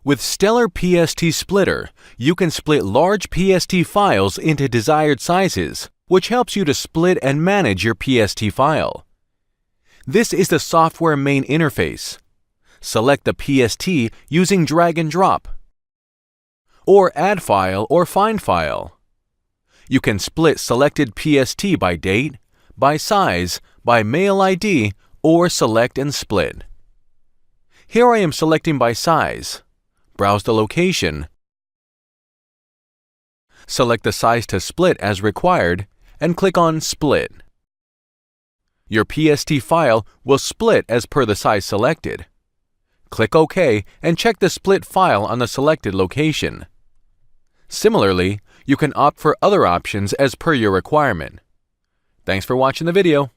With Stellar PST Splitter, you can split large PST files into desired sizes, which helps you to split and manage your PST file. This is the software main interface. Select the PST using drag and drop, or Add File or Find File. You can split selected PST by date, by size, by mail ID, or select and split. Here I am selecting by size. Browse the location. Select the size to split as required, and click on Split. Your PST file will split as per the size selected. Click OK and check the split file on the selected location. Similarly, you can opt for other options as per your requirement. Thanks for watching the video.